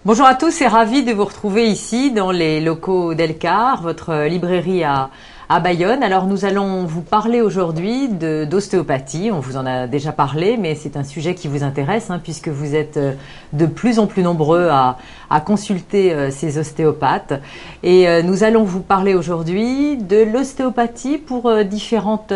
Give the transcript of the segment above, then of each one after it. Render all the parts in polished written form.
Bonjour à tous et ravi de vous retrouver ici dans les locaux d'Elcar, votre librairie à Bayonne. Alors nous allons vous parler aujourd'hui d'ostéopathie. On vous en a déjà parlé, mais c'est un sujet qui vous intéresse puisque vous êtes de plus en plus nombreux à consulter ces ostéopathes. Et nous allons vous parler aujourd'hui de l'ostéopathie pour différentes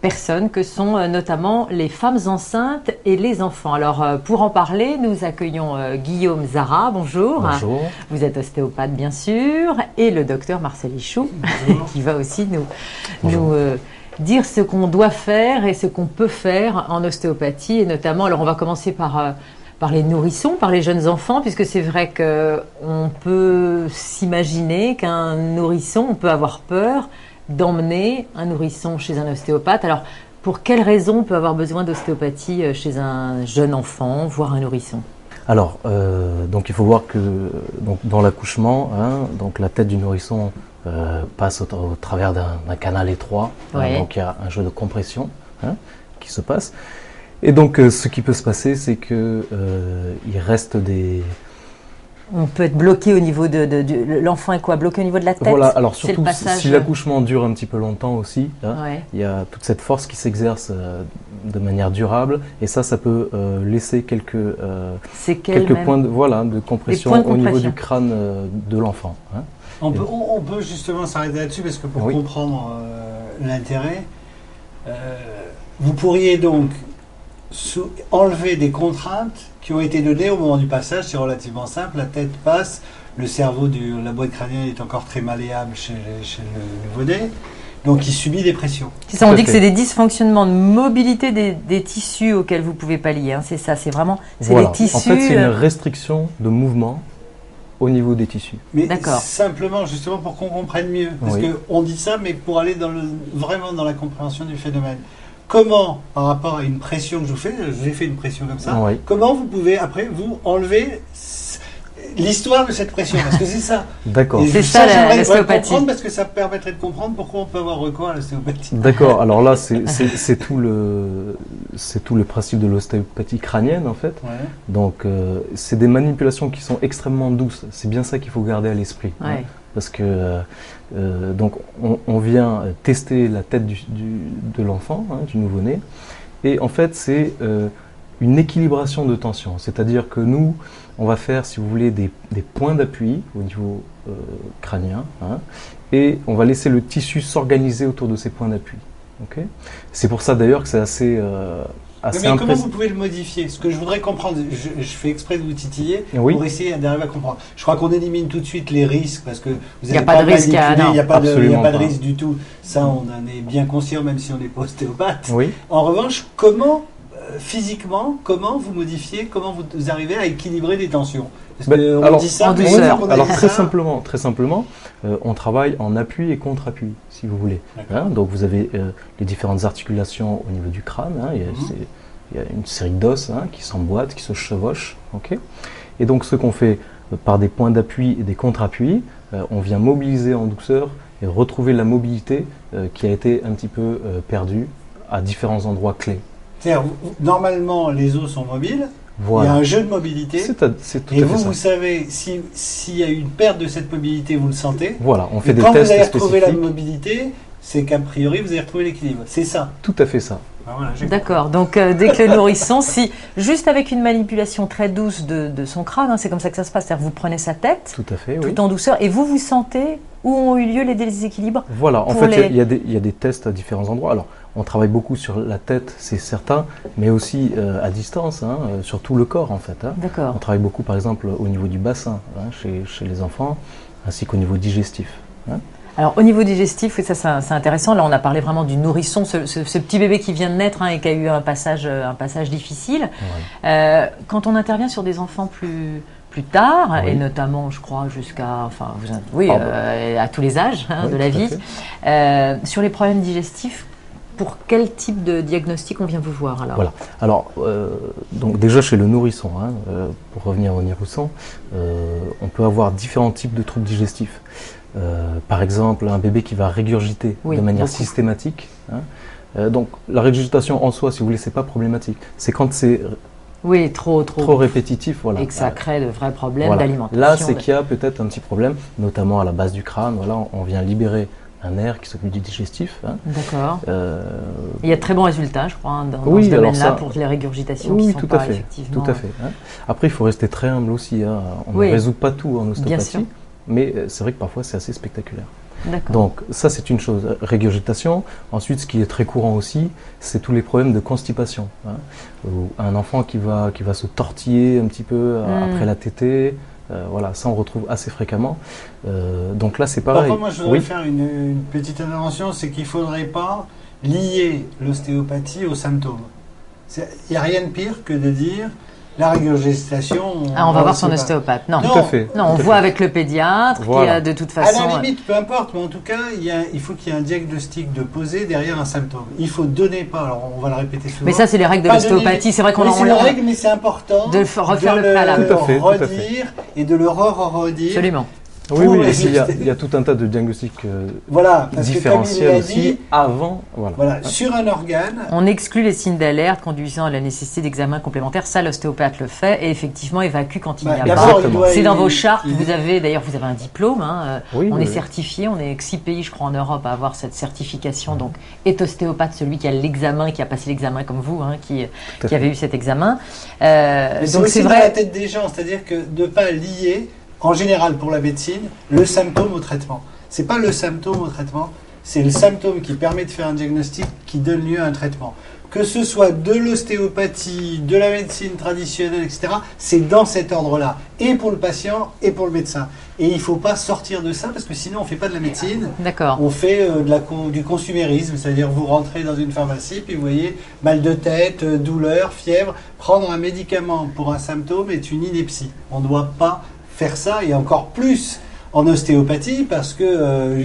personnes que sont notamment les femmes enceintes et les enfants. Alors pour en parler, nous accueillons Guillaume Zara. Bonjour. Bonjour. Vous êtes ostéopathe bien sûr et le docteur Marcel Ichou qui va aussi nous dire ce qu'on doit faire et ce qu'on peut faire en ostéopathie et notamment, alors on va commencer par les nourrissons, par les jeunes enfants, puisque c'est vrai qu'on peut s'imaginer qu'un nourrisson, on peut avoir peur d'emmener un nourrisson chez un ostéopathe. Alors, pour quelles raisons on peut avoir besoin d'ostéopathie chez un jeune enfant, voire un nourrisson? Alors, donc il faut voir que dans l'accouchement, donc la tête du nourrisson passe au travers d'un canal étroit, Ouais. donc il y a un jeu de compression qui se passe. Et donc ce qui peut se passer, c'est que il reste des... On peut être bloqué au niveau l'enfant est quoi? Bloqué au niveau de la tête? Voilà, alors C'est le surtout passage... si l'accouchement dure un petit peu longtemps aussi, Ouais. il y a toute cette force qui s'exerce de manière durable, et ça peut laisser quelques points de compression au niveau du crâne de l'enfant. On peut justement s'arrêter là-dessus parce que pour comprendre l'intérêt, vous pourriez donc enlever des contraintes qui ont été données au moment du passage. C'est relativement simple, la tête passe, le cerveau la boîte crânienne est encore très malléable chez le nouveau-né, donc il subit des pressions. C'est ça, on dit que c'est des dysfonctionnements de mobilité des tissus auxquels vous ne pouvez pas lier. C'est ça, c'est vraiment les tissus. En fait, c'est une restriction de mouvement au niveau des tissus. Mais simplement, justement, pour qu'on comprenne mieux, parce qu'on dit ça, mais pour aller vraiment dans la compréhension du phénomène. Comment, par rapport à une pression que je vous ai fait une pression comme ça, comment vous pouvez, après, vous enlever l'histoire de cette pression? Parce que c'est ça. D'accord. C'est ça l'ostéopathie. Comprendre, parce que ça permettrait de comprendre pourquoi on peut avoir recours à l'ostéopathie. D'accord. Alors là, c'est tout le principe de l'ostéopathie crânienne, en fait. Ouais. Donc, c'est des manipulations qui sont extrêmement douces. C'est bien ça qu'il faut garder à l'esprit. Ouais. Parce que donc on vient tester la tête de l'enfant, du nouveau-né, et en fait c'est une équilibration de tension. C'est-à-dire que nous, on va faire, si vous voulez, des points d'appui au niveau crânien, et on va laisser le tissu s'organiser autour de ces points d'appui. Okay. C'est pour ça d'ailleurs que c'est assez mais comment vous pouvez le modifier? Ce que je voudrais comprendre, je fais exprès de vous titiller pour essayer d'arriver à comprendre. Je crois qu'on élimine tout de suite les risques parce que vous n'avez pas de risque, il n'y a pas de risque du tout. Ça, on en est bien conscient, même si on n'est pas ostéopathe. Oui. En revanche, comment physiquement, comment vous modifiez, comment vous arrivez à équilibrer des tensions? Parce que on dit ça, alors très simplement, on travaille en appui et contre-appui, si vous voulez. Donc vous avez les différentes articulations au niveau du crâne. Il y a une série d'os qui s'emboîtent, qui se chevauchent. Et donc ce qu'on fait par des points d'appui et des contre-appuis, on vient mobiliser en douceur et retrouver la mobilité qui a été un petit peu perdue à différents endroits clés. C'est-à-dire, normalement, les os sont mobiles. Voilà. Il y a un jeu de mobilité. Et vous savez, s'il y a une perte de cette mobilité, vous le sentez. Voilà, on fait des tests spécifiques. Quand vous allez retrouver la mobilité, c'est qu'a priori, vous allez retrouver l'équilibre. C'est ça. Tout à fait ça. Voilà, d'accord, donc dès que le nourrisson, juste avec une manipulation très douce de son crâne, c'est comme ça que ça se passe, c'est-à-dire vous prenez sa tête, tout à fait, tout en douceur, et vous sentez où ont eu lieu les déséquilibres. Voilà, en fait, il y a des tests à différents endroits. Alors, on travaille beaucoup sur la tête, c'est certain, mais aussi à distance, sur tout le corps, en fait. D'accord. On travaille beaucoup, par exemple, au niveau du bassin, chez les enfants, ainsi qu'au niveau digestif. Alors au niveau digestif, ça c'est intéressant. Là on a parlé vraiment du nourrisson, ce petit bébé qui vient de naître et qui a eu un passage difficile. Ouais. Quand on intervient sur des enfants plus tard, et notamment je crois jusqu'à, à tous les âges de la vie, sur les problèmes digestifs, pour quel type de diagnostic on vient vous voir alors? Voilà. Alors, donc déjà chez le nourrisson, pour revenir au nourrisson, on peut avoir différents types de troubles digestifs. Par exemple, un bébé qui va régurgiter de manière systématique. Donc, la régurgitation en soi, si vous voulez, c'est pas problématique. C'est quand c'est Oui, trop répétitif, voilà. Et que ça crée de vrais problèmes Voilà. d'alimentation. Là, c'est qu'il y a peut-être un petit problème, notamment à la base du crâne. Voilà, on vient libérer un nerf qui s'occupe du digestif. Hein. D'accord. Il y a de très bons résultats, je crois, hein, dans oui, ce domaine-là pour les régurgitations qui sont tout pas à fait, effectivement... tout à fait. Hein. Après, il faut rester très humble aussi. Hein. On Oui. ne résout pas tout en Bien ostéopathie, sûr. mais c'est vrai que parfois c'est assez spectaculaire. D'accord. Donc ça, c'est une chose, régurgitation. Ensuite, ce qui est très courant aussi, c'est tous les problèmes de constipation. Hein. Ou un enfant qui va se tortiller un petit peu après la tétée. Voilà, ça on retrouve assez fréquemment. Donc là, c'est pareil. Par contre, moi, je voudrais faire une petite intervention, c'est qu'il ne faudrait pas lier l'ostéopathie aux symptômes. Il n'y a rien de pire que de dire la régurgitation. On va voir son ostéopathe. Non, tout à fait. Non, on voit avec le pédiatre qui a de toute façon. À la limite, peu importe, mais en tout cas, il faut qu'il y ait un diagnostic de posé derrière un symptôme. Il faut donner pas. Alors, on va le répéter souvent. Mais ça, c'est les règles de l'ostéopathie. C'est vrai qu'on c'est les règles, mais c'est important de refaire le préalable. Tout à fait, redire et de le redire. Absolument. Oui, et puis il y a tout un tas de diagnostics différentiels aussi avant. Voilà, sur un organe. On exclut les signes d'alerte conduisant à la nécessité d'examen complémentaire. Ça, l'ostéopathe le fait et effectivement évacue quand il n'y a pas. C'est dans vos chartes. Vous avez un diplôme. Hein, on est certifié. On est 6 pays, je crois, en Europe à avoir cette certification. Donc, est ostéopathe celui qui a l'examen, qui a passé l'examen comme vous, hein, qui avait eu cet examen. Donc c'est vrai. Dans la tête des gens, c'est-à-dire que de ne pas lier. En général, pour la médecine, le symptôme au traitement. Ce n'est pas le symptôme au traitement, c'est le symptôme qui permet de faire un diagnostic qui donne lieu à un traitement. Que ce soit de l'ostéopathie, de la médecine traditionnelle, etc., c'est dans cet ordre-là, et pour le patient et pour le médecin. Et il ne faut pas sortir de ça, parce que sinon on ne fait pas de la médecine, on fait du consumérisme, c'est-à-dire vous rentrez dans une pharmacie, puis vous voyez mal de tête, douleur, fièvre, prendre un médicament pour un symptôme est une ineptie. On ne doit pas faire ça, et encore plus en ostéopathie, parce que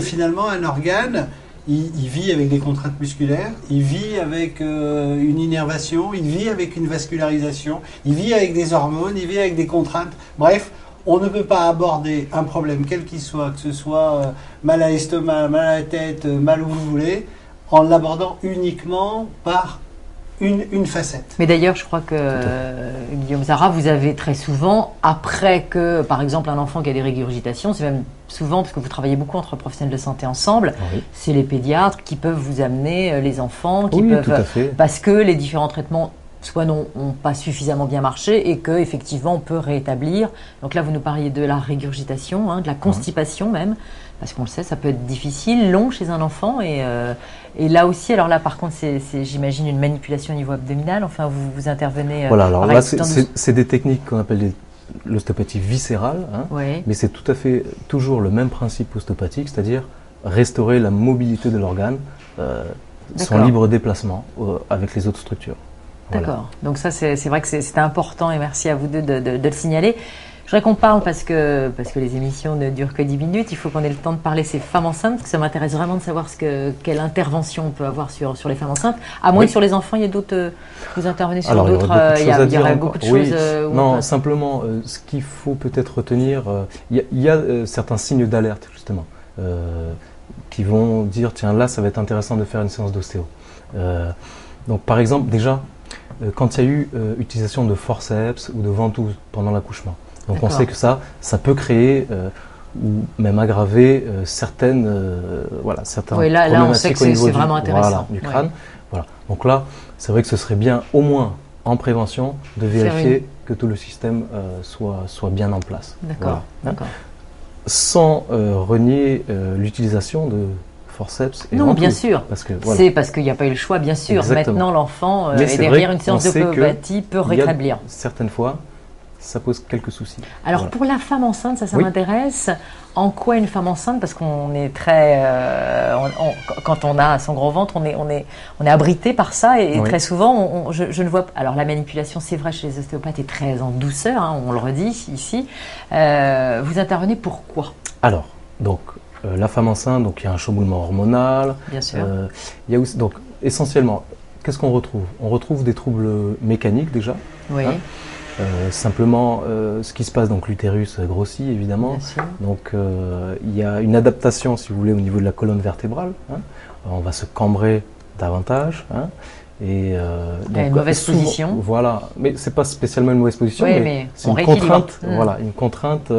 finalement un organe, il vit avec des contraintes musculaires, il vit avec une innervation, il vit avec une vascularisation, il vit avec des hormones, il vit avec des contraintes. Bref, on ne peut pas aborder un problème quel qu'il soit, que ce soit mal à l'estomac, mal à la tête, mal où vous voulez, en l'abordant uniquement par une facette. Mais d'ailleurs, je crois que Guillaume Zara, vous avez très souvent, après que, par exemple, un enfant qui a des régurgitations, c'est même souvent, parce que vous travaillez beaucoup entre professionnels de santé ensemble, c'est les pédiatres qui peuvent vous amener les enfants, qui peuvent, parce que les différents traitements soit n'ont pas suffisamment bien marché et que effectivement on peut rétablir. Donc là, vous nous parliez de la régurgitation, hein, de la constipation même, parce qu'on le sait, ça peut être difficile, long chez un enfant et là aussi, alors là par contre, c'est j'imagine une manipulation au niveau abdominal. Enfin, vous intervenez. Voilà, alors là, c'est des techniques qu'on appelle l'ostéopathie viscérale, hein, mais c'est tout à fait toujours le même principe ostéopathique, c'est-à-dire restaurer la mobilité de l'organe, son libre déplacement avec les autres structures. D'accord. Voilà. Donc ça, c'est vrai que c'est important et merci à vous deux de le signaler. Je voudrais qu'on parle parce que les émissions ne durent que 10 minutes. Il faut qu'on ait le temps de parler ces femmes enceintes parce que ça m'intéresse vraiment de savoir quelle intervention on peut avoir sur les femmes enceintes. À moins que sur les enfants, il y ait d'autres. Vous intervenez sur d'autres. Il y aurait beaucoup de choses. Non, simplement, ce qu'il faut peut-être retenir, il y a certains signes d'alerte justement qui vont dire tiens là, ça va être intéressant de faire une séance d'ostéo. Donc par exemple déjà. Quand il y a eu utilisation de forceps ou de ventouses pendant l'accouchement. Donc on sait que ça peut créer ou même aggraver certaines là on sait que c'est vraiment intéressant. Du crâne. Voilà. Donc là, c'est vrai que ce serait bien au moins en prévention de vérifier que tout le système soit bien en place. D'accord. Voilà. Sans renier l'utilisation de forceps et non, bien sûr. C'est parce qu'il n'y a pas eu le choix, bien sûr. Exactement. Maintenant, l'enfant est derrière une séance d'ostéopathie peut rétablir. Certaines fois, ça pose quelques soucis. Alors, pour la femme enceinte, ça m'intéresse. En quoi une femme enceinte? Parce qu'on est très... quand on a son gros ventre, on est abrité par ça. Et très souvent, je ne vois pas... Alors, la manipulation, c'est vrai, chez les ostéopathes, est très en douceur. Hein, on le redit ici. Vous intervenez pourquoi? Alors, donc... la femme enceinte, donc il y a un chamboulement hormonal. Bien sûr. Il y a aussi, donc essentiellement, qu'est-ce qu'on retrouve? On retrouve des troubles mécaniques déjà. Oui. Hein, simplement, ce qui se passe, donc l'utérus grossit évidemment. Bien sûr. Donc il y a une adaptation, si vous voulez, au niveau de la colonne vertébrale. Hein. On va se cambrer davantage. Hein. Et donc, une mauvaise position. Voilà, mais c'est pas spécialement une mauvaise position, oui, mais c'est une contrainte. Voilà, une contrainte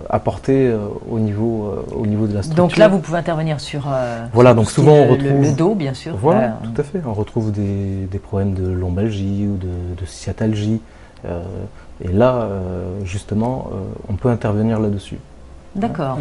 apportée au niveau de la structure. Donc là, vous pouvez intervenir sur. Voilà, donc souvent on retrouve le dos, bien sûr. Voilà, tout à fait. On retrouve des problèmes de lombalgie ou de sciatalgie. Et là, justement, on peut intervenir là-dessus. D'accord.